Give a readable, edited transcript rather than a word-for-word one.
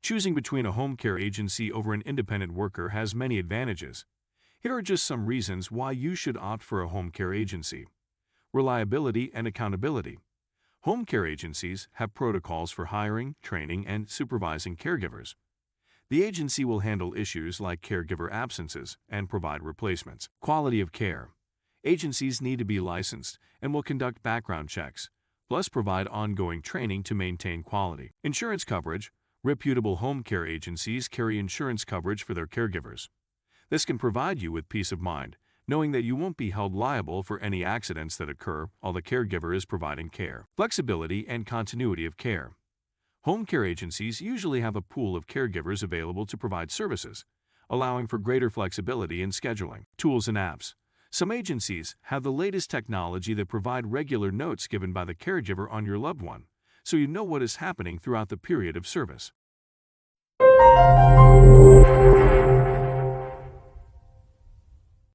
Choosing between a home care agency over an independent worker has many advantages. Here are just some reasons why you should opt for a home care agency. Reliability and accountability. Home care agencies have protocols for hiring, training, and supervising caregivers. The agency will handle issues like caregiver absences and provide replacements. Quality of care. Agencies need to be licensed and will conduct background checks, plus provide ongoing training to maintain quality. Insurance coverage. Reputable home care agencies carry insurance coverage for their caregivers. This can provide you with peace of mind, knowing that you won't be held liable for any accidents that occur while the caregiver is providing care. Flexibility and continuity of care. Home care agencies usually have a pool of caregivers available to provide services, allowing for greater flexibility in scheduling. Tools and apps. Some agencies have the latest technology that provide regular notes given by the caregiver on your loved one, so you know what is happening throughout the period of service.